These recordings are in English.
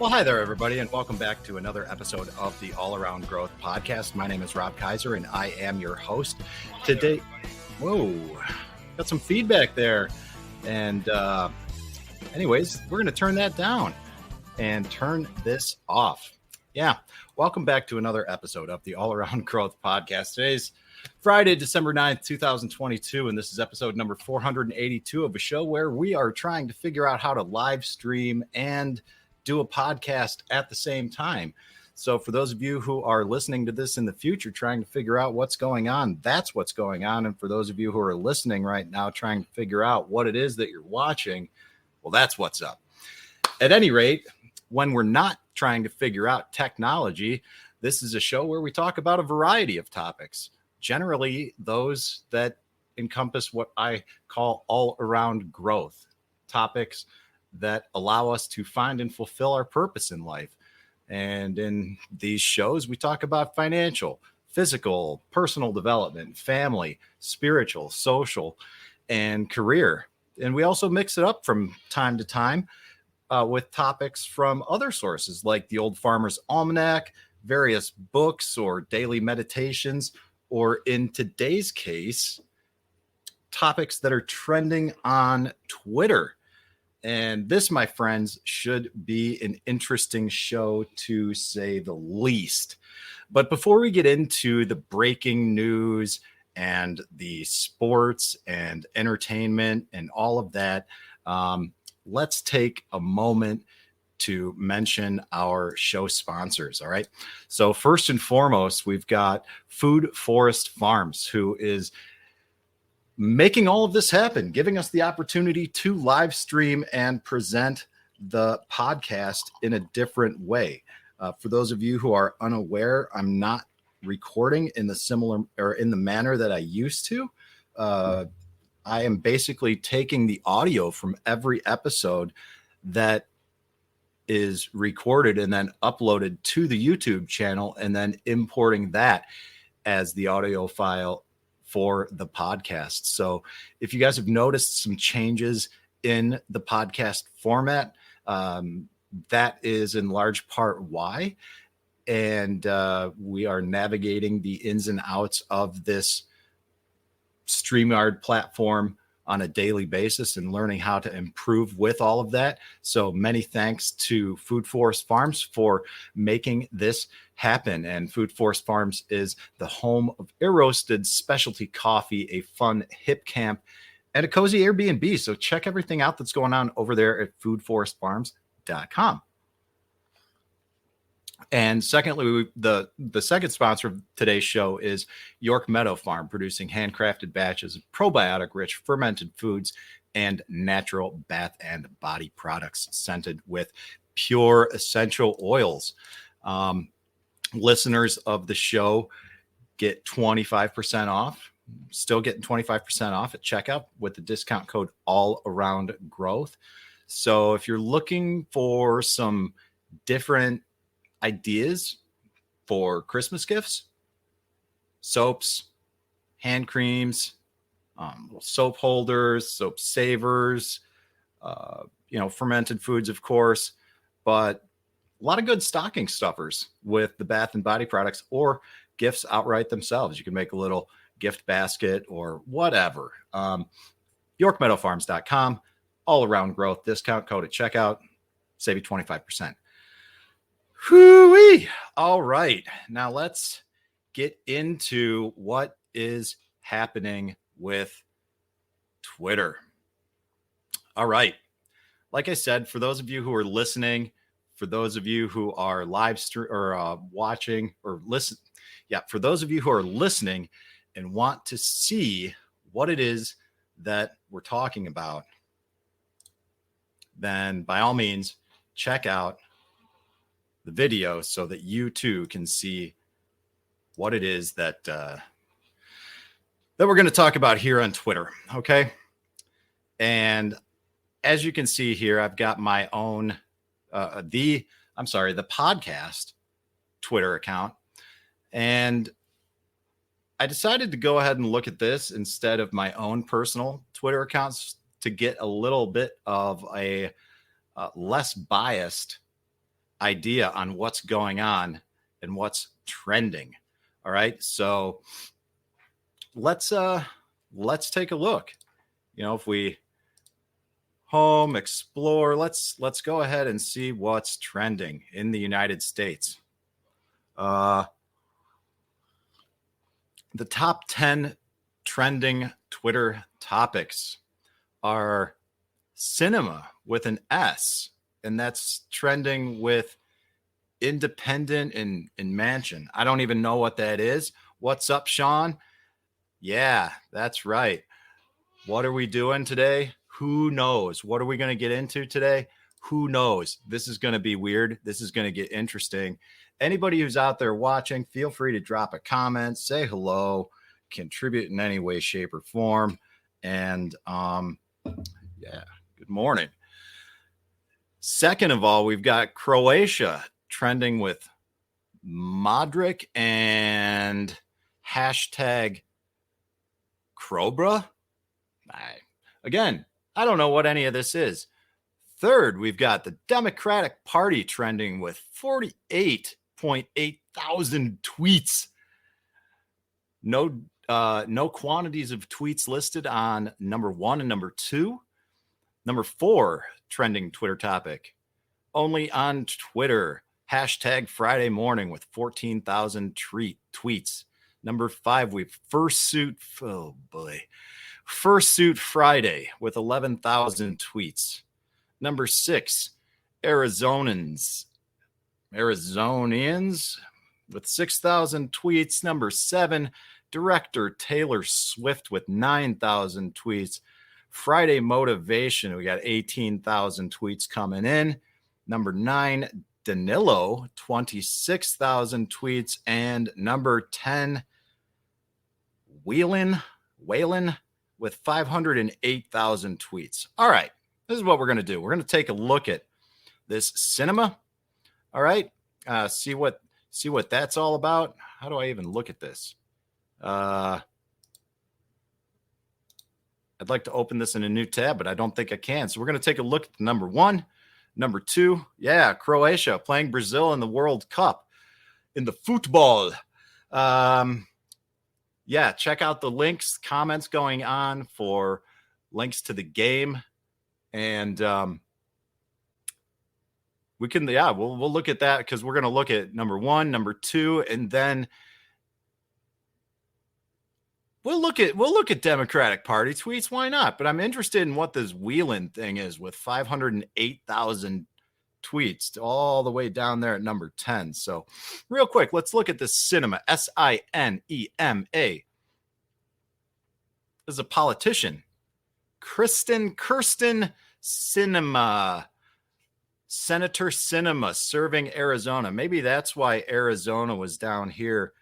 Well, hi there, everybody, and welcome back to another episode of the All Around Growth Podcast. My name is Rob Kaiser, and I am your host today. Whoa, got some feedback there. And anyways, we're going to turn that down and turn this off. Yeah, welcome back to another episode of the All Around Growth Podcast. Today's Friday, December 9th, 2022, and this is episode number 482 of a show where we are trying to figure out how to live stream and do a podcast at the same time. So for those of you who are listening to this in the future, trying to figure out what's going on, that's what's going on. And for those of you who are listening right now, trying to figure out what it is that you're watching, well, that's what's up. At any rate, when we're not trying to figure out technology, this is a show where we talk about a variety of topics, generally those that encompass what I call all around growth topics that allow us to find and fulfill our purpose in life. And in these shows, we talk about financial, physical, personal development, family, spiritual, social, and career. And we also mix it up from time to time with topics from other sources like the Old Farmer's Almanac, various books or daily meditations, or in today's case, topics that are trending on Twitter. And this, my friends, should be an interesting show to say the least. But before we get into the breaking news and the sports and entertainment and all of that, let's take a moment to mention our show sponsors. All right. So first and foremost, we've got Food Forest Farms, who is making all of this happen, giving us the opportunity to live stream and present the podcast in a different way. For those of you who are unaware, I'm not recording in the similar or in the manner that I used to. I am basically taking the audio from every episode that is recorded and then uploaded to the YouTube channel and then importing that as the audio file for the podcast. So if you guys have noticed some changes in the podcast format, that is in large part why. And we are navigating the ins and outs of this StreamYard platform on a daily basis and learning how to improve with all of that. So many thanks to Food Forest Farms for making this happen. And Food Forest Farms is the home of air-roasted specialty coffee, a fun hip camp, and a cozy Airbnb. So check everything out that's going on over there at foodforestfarms.com. And secondly, the second sponsor of today's show is York Meadow Farm, producing handcrafted batches of probiotic-rich fermented foods and natural bath and body products scented with pure essential oils. Listeners of the show get 25% off, still getting 25% off at checkout with the discount code All Around Growth. So if you're looking for some different ideas for Christmas gifts, soaps, hand creams, soap holders, soap savers, fermented foods, of course, but a lot of good stocking stuffers with the bath and body products or gifts outright themselves. You can make a little gift basket or whatever. YorkMeadowFarms.com, all around growth, discount code at checkout, save you 25%. Whoo-wee. All right. Now let's get into what is happening with Twitter. All right. Like I said, for those of you who are listening, for those of you who are live stream or watching or listen, for those of you who are listening and want to see what it is that we're talking about, then by all means, check out the video so that you too can see what it is that we're going to talk about here on Twitter. Okay. And as you can see here, I've got my own, the podcast Twitter account. And I decided to go ahead and look at this instead of my own personal Twitter accounts to get a little bit of a less biased idea on what's going on and what's trending. All right. So let's take a look. If we home explore, let's go ahead and see what's trending in the United States. The top 10 trending Twitter topics are cinema with an S, and that's trending with independent and mansion. I don't even know what that is. What's up, Sean? Yeah, that's right. What are we doing today? Who knows? What are we going to get into today? Who knows? This is going to be weird. This is going to get interesting. Anybody who's out there watching, feel free to drop a comment, say hello, contribute in any way, shape, or form. And yeah, good morning. Second of all, we've got Croatia trending with Modric and hashtag Krobra. Again, I don't know what any of this is. Third, we've got the Democratic Party trending with 48.8 thousand tweets. No quantities of tweets listed on number 1 and number 2. Number 4 trending Twitter topic, only on Twitter, hashtag Friday morning with 14,000 tweets. Number 5, we've Fursuit Friday with 11,000 tweets. Number 6, Arizonians with 6,000 tweets. Number 7, director Taylor Swift with 9,000 tweets. Friday motivation, we got 18,000 tweets coming in. Number 9, Danilo, 26,000 tweets. And number 10, Whalen with 508,000 tweets. All right, this is what we're going to do. We're going to take a look at this cinema. All right, see what that's all about. How do I even look at this? I'd like to open this in a new tab, but I don't think I can. So we're going to take a look at number 1. Number 2, yeah, Croatia playing Brazil in the World Cup in the football. Yeah, check out the links, comments going on for links to the game. And we can, we'll look at that because we're going to look at number 1, number 2, and then we'll look at Democratic Party tweets. Why not? But I'm interested in what this Whelan thing is with 508,000 tweets all the way down there at number 10. So real quick, let's look at this cinema, Sinema. This is a politician, Kirsten Sinema, Senator Sinema, serving Arizona. Maybe that's why Arizona was down here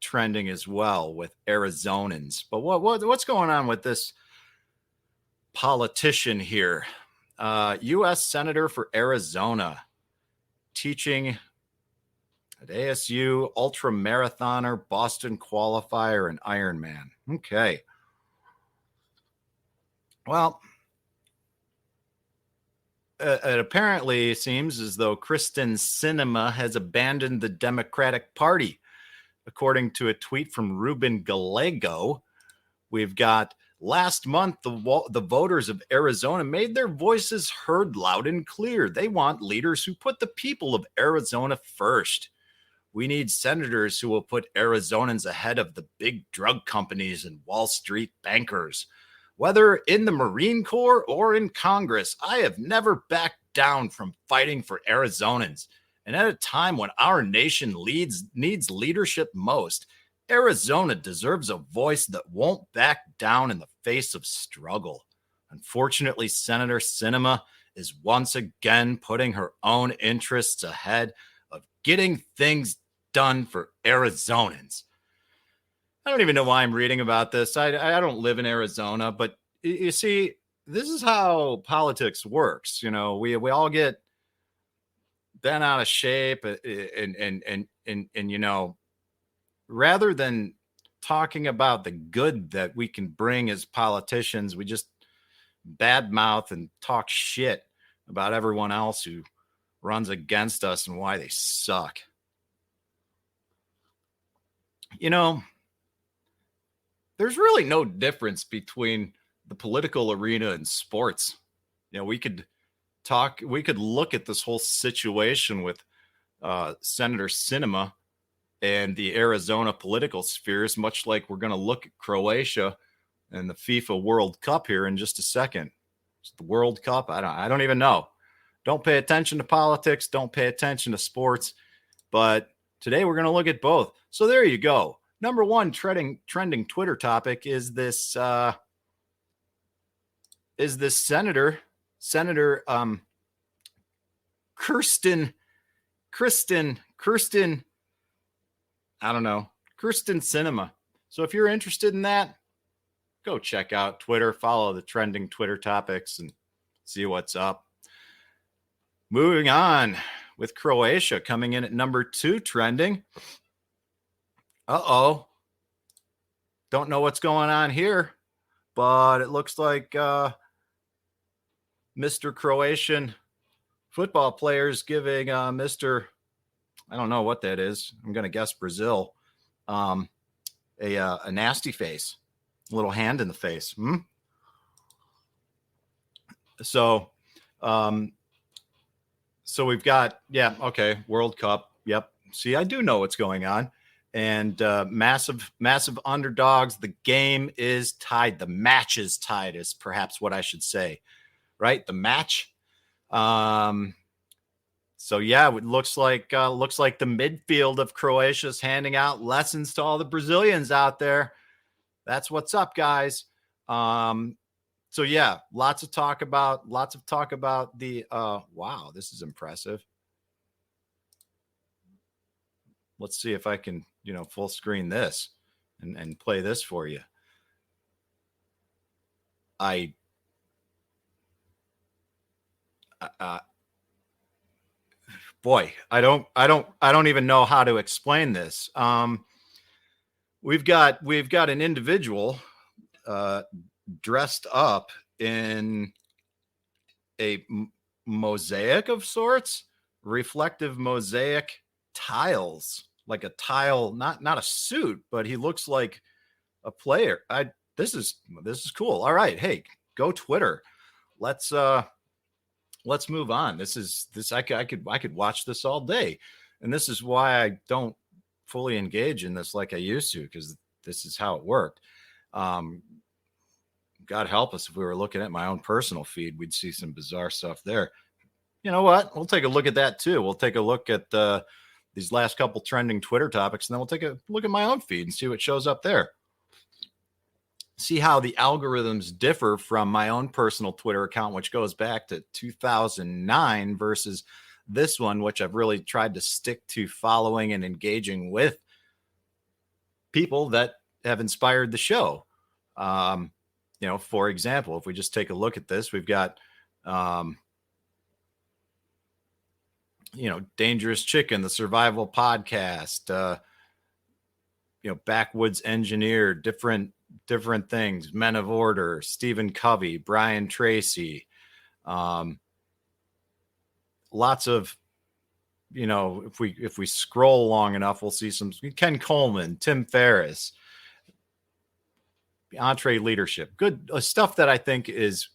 trending as well with Arizonans. But what's going on with this politician here? U.S. Senator for Arizona, teaching at ASU, ultra marathoner, Boston qualifier, and Ironman. Okay. Well, it apparently seems as though Kirsten Sinema has abandoned the Democratic Party. According to a tweet from Ruben Gallego, we've got last month, the voters of Arizona made their voices heard loud and clear. They want leaders who put the people of Arizona first. We need senators who will put Arizonans ahead of the big drug companies and Wall Street bankers. Whether in the Marine Corps or in Congress, I have never backed down from fighting for Arizonans. And at a time when our nation needs leadership most, Arizona deserves a voice that won't back down in the face of struggle. Unfortunately, Senator Sinema is once again putting her own interests ahead of getting things done for Arizonans. I don't even know why I'm reading about this. I don't live in Arizona, but you see, this is how politics works. You know, we all get bent out of shape and you know, rather than talking about the good that we can bring as politicians, we just badmouth and talk shit about everyone else who runs against us and why they suck. You know, there's really no difference between the political arena and sports. You know, we could look at this whole situation with Senator Sinema and the Arizona political spheres, much like we're going to look at Croatia and the FIFA World Cup here in just a second. It's the World Cup. I don't even know. Don't pay attention to politics. Don't pay attention to sports. But today we're going to look at both. So there you go. Number one trending Twitter topic is this Senator Kirsten, I don't know, Kirsten Sinema. So if you're interested in that, go check out Twitter, follow the trending Twitter topics and see what's up. Moving on with Croatia coming in at number 2 trending. Don't know what's going on here, but it looks like Mr. Croatian football players giving Mr. I don't know what that is. I'm going to guess Brazil. A nasty face, a little hand in the face. So we've got, World Cup. Yep. See, I do know what's going on. And massive underdogs. The game is tied. The match is tied is perhaps what I should say, right? The match. So yeah, it looks like the midfield of Croatia is handing out lessons to all the Brazilians out there. That's what's up, guys. So yeah, lots of talk about the wow, this is impressive. Let's see if I can, full screen this and play this for you. Boy, I don't even know how to explain this. We've got an individual dressed up in a mosaic of sorts, reflective mosaic tiles, like a tile, not a suit, but he looks like a player. This is cool. All right, hey, go Twitter. Let's move on. I could watch this all day. And this is why I don't fully engage in this like I used to, because this is how it worked. God help us if we were looking at my own personal feed, we'd see some bizarre stuff there. You know what? We'll take a look at that too. We'll take a look at these last couple trending Twitter topics, and then we'll take a look at my own feed and see what shows up there. See how the algorithms differ from my own personal Twitter account, which goes back to 2009 versus this one, which I've really tried to stick to following and engaging with people that have inspired the show. For example, if we just take a look at this, we've got, Dangerous Chicken, the Survival Podcast, Backwoods Engineer, different things, Men of Order, Stephen Covey, Brian Tracy, lots of, if we scroll long enough, we'll see some Ken Coleman, Tim Ferriss, Entree Leadership, good stuff that I think has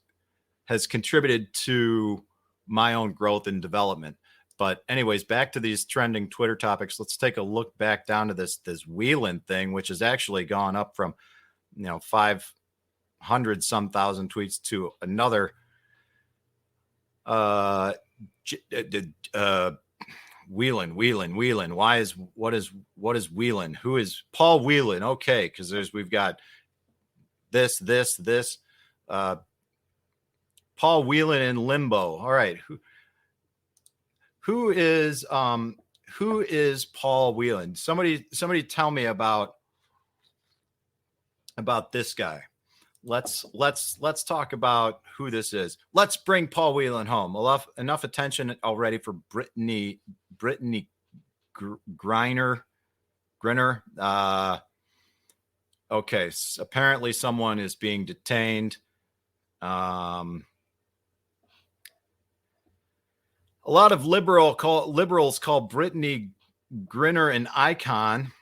contributed to my own growth and development. But anyways, back to these trending Twitter topics. Let's take a look back down to this Wheelan thing, which has actually gone up from 500 some thousand tweets to another Wheelan. What is Wheelan? Who is Paul Wheelan? Okay, because we've got this Paul Wheelan in limbo. All right, who is Paul Wheelan? Somebody tell me about this guy. Let's talk about who this is. Let's bring Paul Wheelan home. Enough attention already for Brittany Griner. Okay, so apparently someone is being detained. A A lot of liberals call Brittany Griner an icon,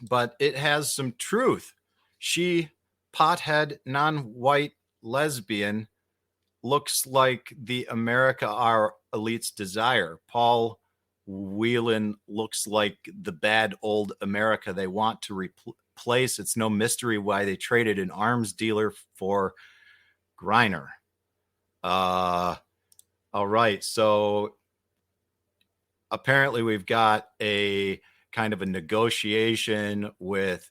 but it has some truth. She, pothead, non-white lesbian, looks like the America our elites desire. Paul Whelan looks like the bad old America they want to replace. It's no mystery why they traded an arms dealer for Griner. All right, so apparently we've got a kind of a negotiation with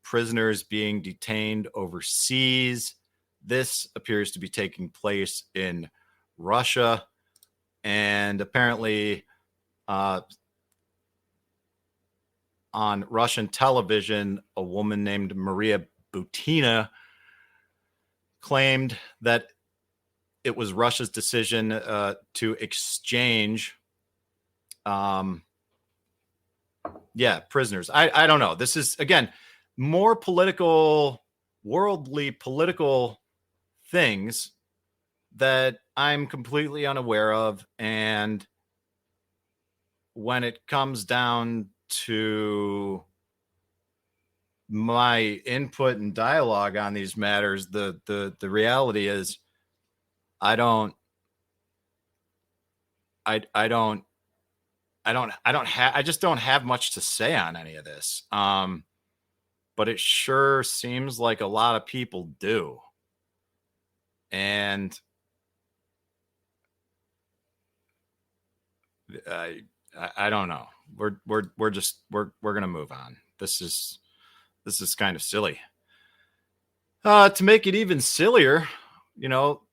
prisoners being detained overseas. This appears to be taking place in Russia. And apparently on Russian television, a woman named Maria Butina claimed that it was Russia's decision to exchange prisoners. I don't know. This is, again, more worldly political things that I'm completely unaware of. And when it comes down to my input and dialogue on these matters, the reality is I just don't have much to say on any of this. But it sure seems like a lot of people do. And I don't know. We're going to move on. This is kind of silly. To make it even sillier,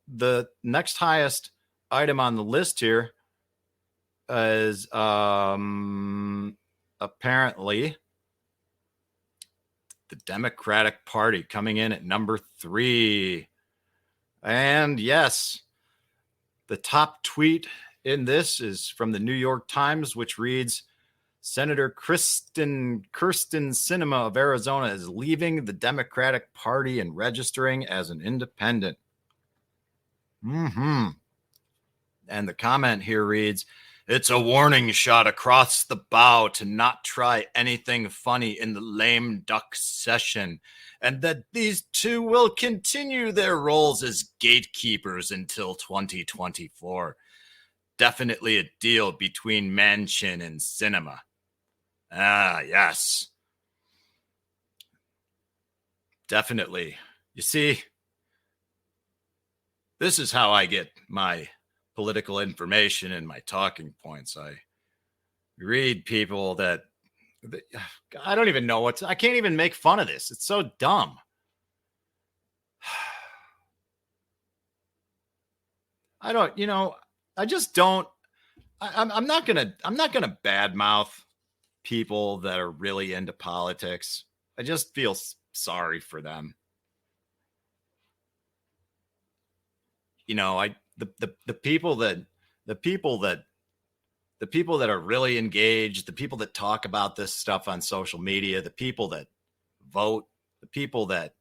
the next highest item on the list here is apparently the Democratic Party coming in at number 3. And yes, the top tweet in this is from the New York Times, which reads, Senator Kyrsten Sinema of Arizona is leaving the Democratic Party and registering as an independent. And the comment here reads, it's a warning shot across the bow to not try anything funny in the lame duck session, and that these two will continue their roles as gatekeepers until 2024. Definitely a deal between Manchin and Sinema. Ah, yes. Definitely. You see, this is how I get my political information and my talking points. I read people that I don't even know I can't even make fun of this. It's so dumb. I'm not gonna badmouth people that are really into politics. I just feel sorry for them. The people that are really engaged, the people that talk about this stuff on social media, the people that vote, the people that,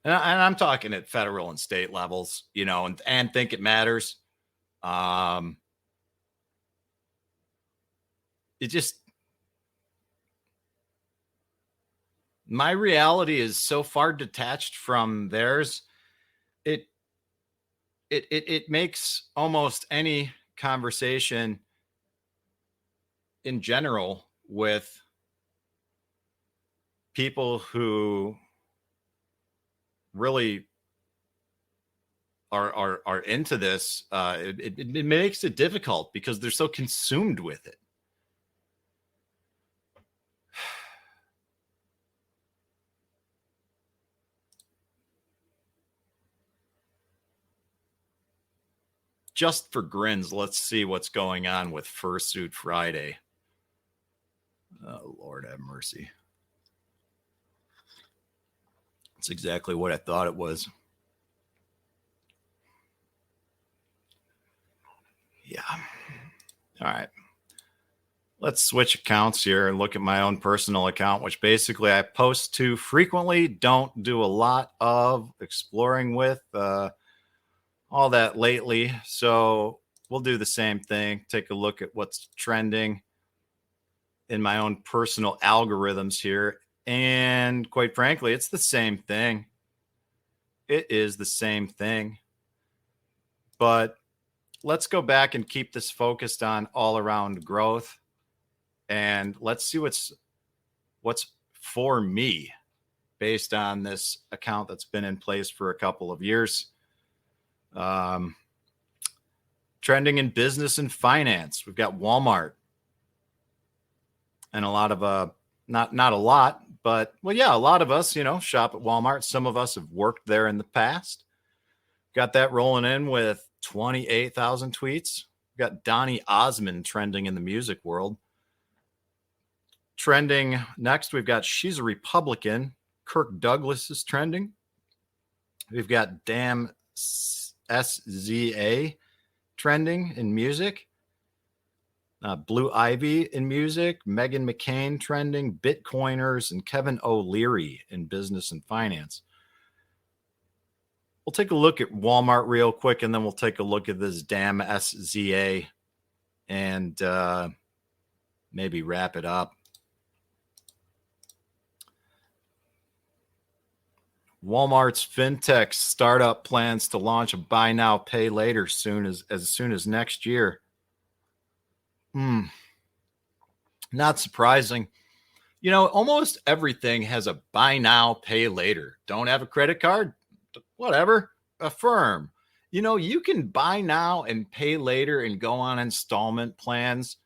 and I'm talking at federal and state levels, and think it matters. My reality is so far detached from theirs. It makes almost any conversation in general with people who really are into this. It makes it difficult because they're so consumed with it. Just for grins, let's see what's going on with Fursuit Friday. Oh, Lord have mercy. That's exactly what I thought it was. Yeah. All right. Let's switch accounts here and look at my own personal account, which basically I post to frequently, don't do a lot of exploring with. all that lately. So we'll do the same thing. Take a look at what's trending in my own personal algorithms here. And quite frankly, it's the same thing. It is the same thing. But let's go back and keep this focused on all around growth. And let's see what's for me based on this account that's been in place for a couple of years. Trending in business and finance. We've got Walmart and a lot of, not a lot, but well, yeah, a lot of us, shop at Walmart. Some of us have worked there in the past. Got that rolling in with 28,000 tweets. We've got Donny Osmond trending in the music world. Trending next, we've got She's a Republican. Kirk Douglas is trending. We've got Damn SZA trending in music. Blue Ivy in music. Meghan McCain trending. Bitcoiners and Kevin O'Leary in business and finance. We'll take a look at Walmart real quick, and then we'll take a look at this Damn SZA and maybe wrap it up. Walmart's fintech startup plans to launch a buy now, pay later as soon as next year. Not surprising. Almost everything has a buy now, pay later. Don't have a credit card? Whatever. Affirm. You can buy now and pay later and go on installment plans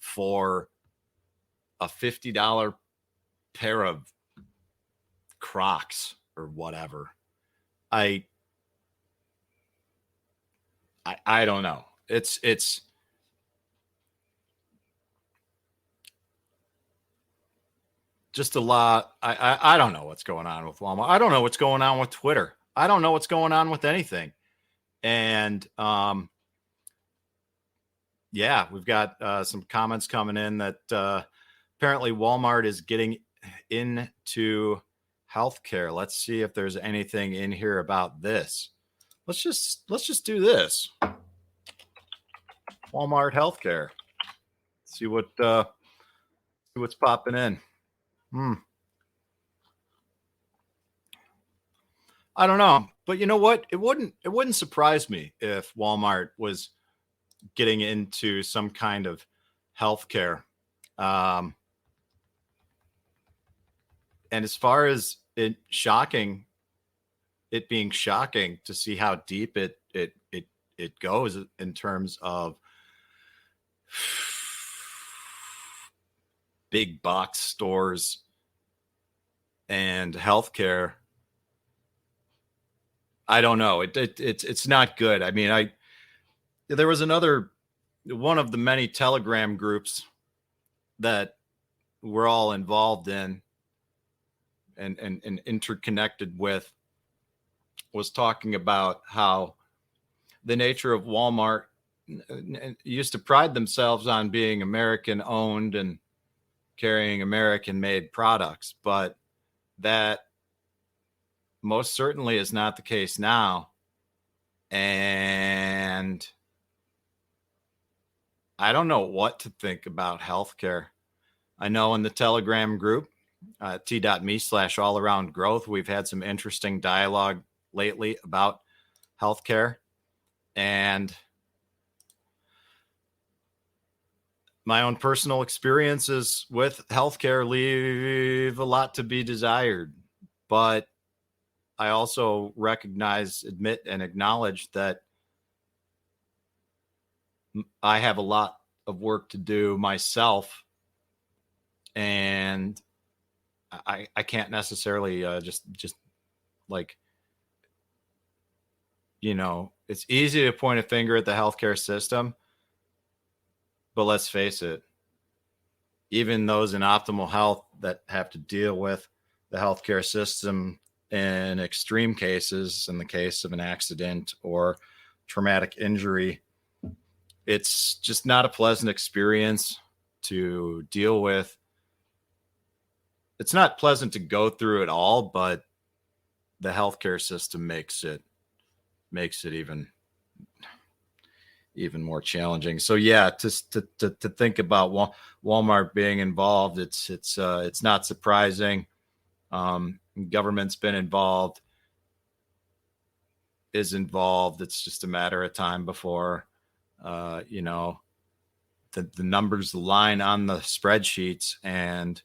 for a $50 pair of Crocs or whatever. I don't know. It's just a lot. I don't know what's going on with Walmart. I don't know what's going on with Twitter. I don't know what's going on with anything. And yeah, we've got some comments coming in that apparently Walmart is getting into healthcare. Let's see if there's anything in here about this. Let's just do this. Walmart healthcare. See what's popping in. I don't know, but you know what? It wouldn't surprise me if Walmart was getting into some kind of healthcare. And as far as it being shocking to see how deep it goes in terms of big box stores and healthcare. I don't know. It's not good. I mean, there was one of the many Telegram groups that we're all involved in and interconnected with, was talking about how the nature of Walmart used to pride themselves on being American owned and carrying American made products, but that most certainly is not the case now. And I don't know what to think about healthcare. I know in the Telegram group, t.me/allaroundgrowth, we've had some interesting dialogue lately about healthcare, and my own personal experiences with healthcare leave a lot to be desired. But I also recognize, admit, and acknowledge that I have a lot of work to do myself, and I can't necessarily just like, it's easy to point a finger at the healthcare system, but let's face it, even those in optimal health that have to deal with the healthcare system in extreme cases, in the case of an accident or traumatic injury, it's just not a pleasant experience to deal with. It's not pleasant to go through it all, but the healthcare system makes it even even more challenging. So yeah, to think about Walmart being involved, it's not surprising. Government's been involved, is involved. It's just a matter of time before, the numbers line on the spreadsheets, and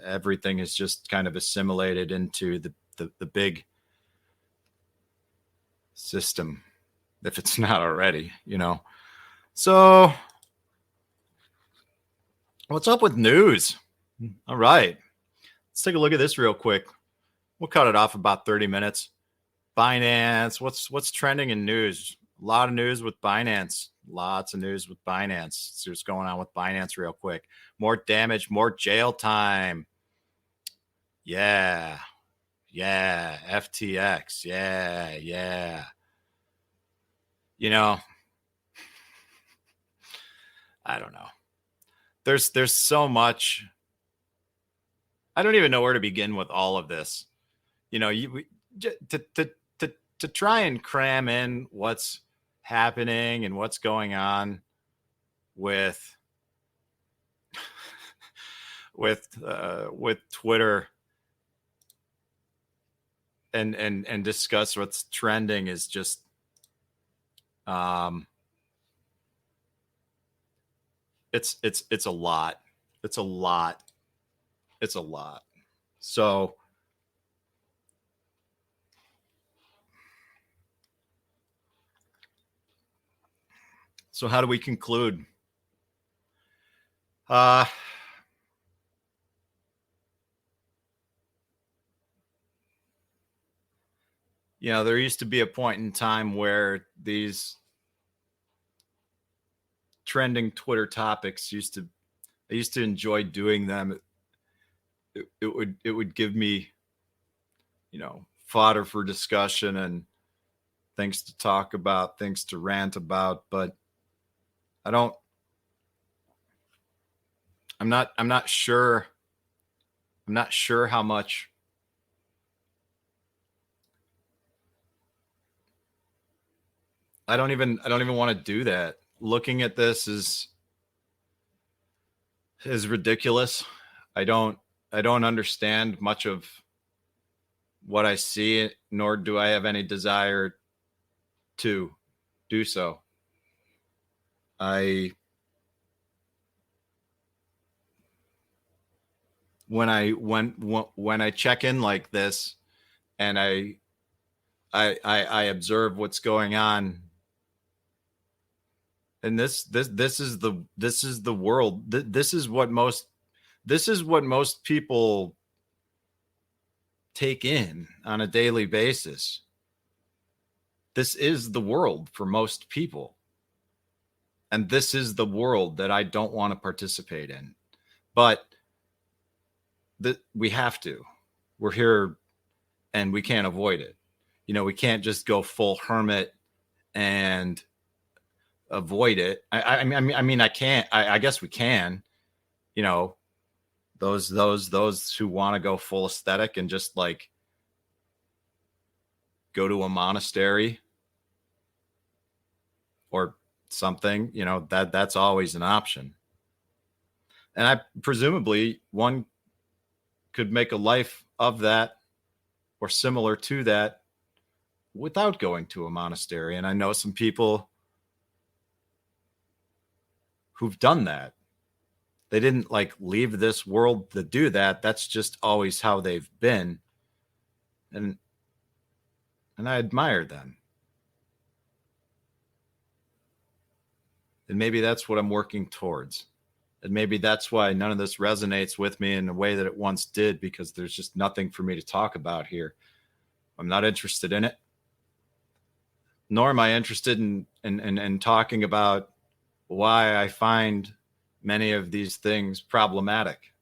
everything is just kind of assimilated into the big system, if it's not already, So what's up with news? All right. Let's take a look at this real quick. We'll cut it off about 30 minutes. Binance. What's trending in news? A lot of news with Binance. Lots of news with Binance. See what's going on with Binance real quick. More damage, more jail time. Yeah. FTX. Yeah. I don't know. There's so much. I don't even know where to begin with all of this. To try and cram in what's happening and what's going on with Twitter and discuss what's trending is just it's a lot. It's a lot. So how do we conclude? There used to be a point in time where these trending Twitter topics I used to enjoy doing them. It would give me, fodder for discussion and things to talk about, things to rant about, but I'm not sure how much I don't even want to do that. Looking at this is ridiculous. I don't understand much of what I see, nor do I have any desire to do so. When I check in like this and I observe what's going on, and this is the world. This is what most people take in on a daily basis. This is the world for most people. And this is the world that I don't want to participate in. But we have to. We're here and we can't avoid it. We can't just go full hermit and avoid it. I mean, I can't. I guess we can. Those who want to go full aesthetic and just like go to a monastery or something, that's always an option. And I presumably one could make a life of that or similar to that without going to a monastery. And I know some people who've done that. They didn't like leave this world to do that. That's just always how they've been. And I admire them. And maybe that's what I'm working towards. And maybe that's why none of this resonates with me in the way that it once did, because there's just nothing for me to talk about here. I'm not interested in it. Nor am I interested in talking about why I find many of these things problematic.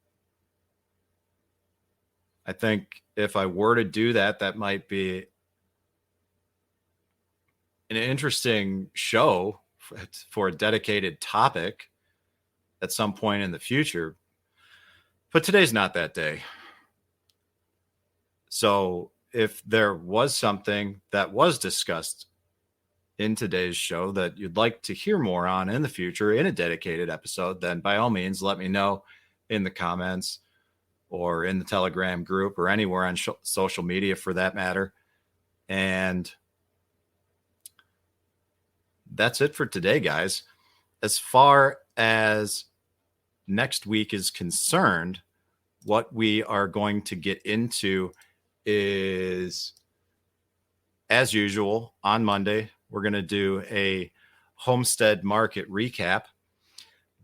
I think if I were to do that, that might be an interesting show for a dedicated topic at some point in the future. But today's not that day. So if there was something that was discussed in today's show that you'd like to hear more on in the future in a dedicated episode, then by all means, let me know in the comments or in the Telegram group or anywhere on social media for that matter. And that's it for today, guys. As far as next week is concerned, what we are going to get into is, as usual, on Monday, we're going to do a homestead market recap,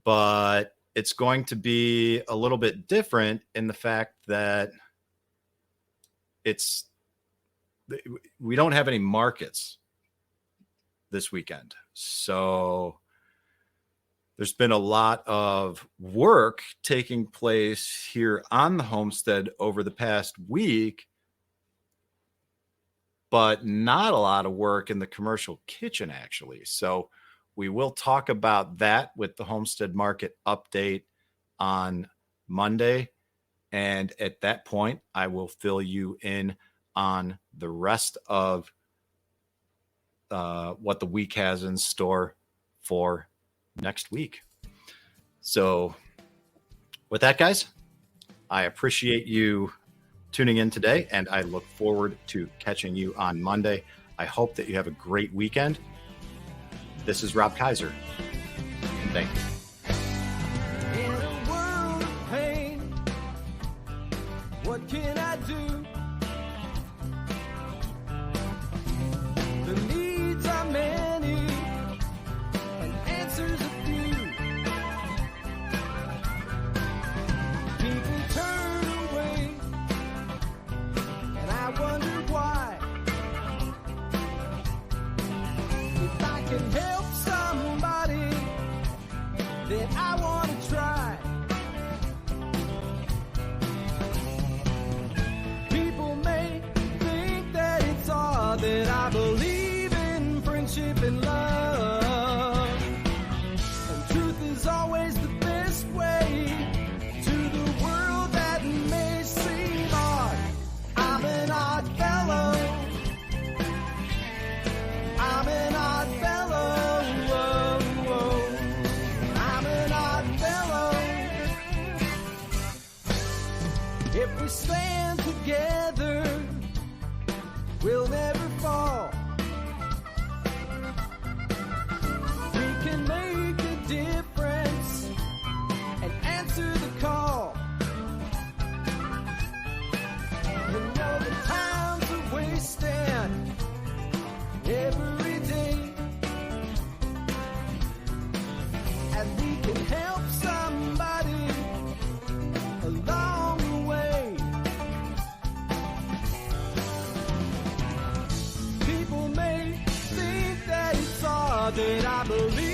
but it's going to be a little bit different in the fact that we don't have any markets this weekend. So there's been a lot of work taking place here on the homestead over the past week, but not a lot of work in the commercial kitchen, actually. So we will talk about that with the homestead market update on Monday. And at that point, I will fill you in on the rest of what the week has in store for next week. So with that, guys, I appreciate you tuning in today, and I look forward to catching you on Monday. I hope that you have a great weekend. This is Rob Kaiser, and thank you. In a world of pain, what can I do? The needs are many, and answers are few. People turn away, and I wonder why. If I can help somebody, then I want to try. People may think that it's all that I believe in friendship and love. And truth is always the best way to the world that may seem odd. I'm an odd fellow. I'm an odd fellow. I'm an odd fellow. If we stand together, we'll never fall. We can make a difference and answer the call. You know the times are wasting every day, and we can help somebody along the way. People may think that it's all that I believe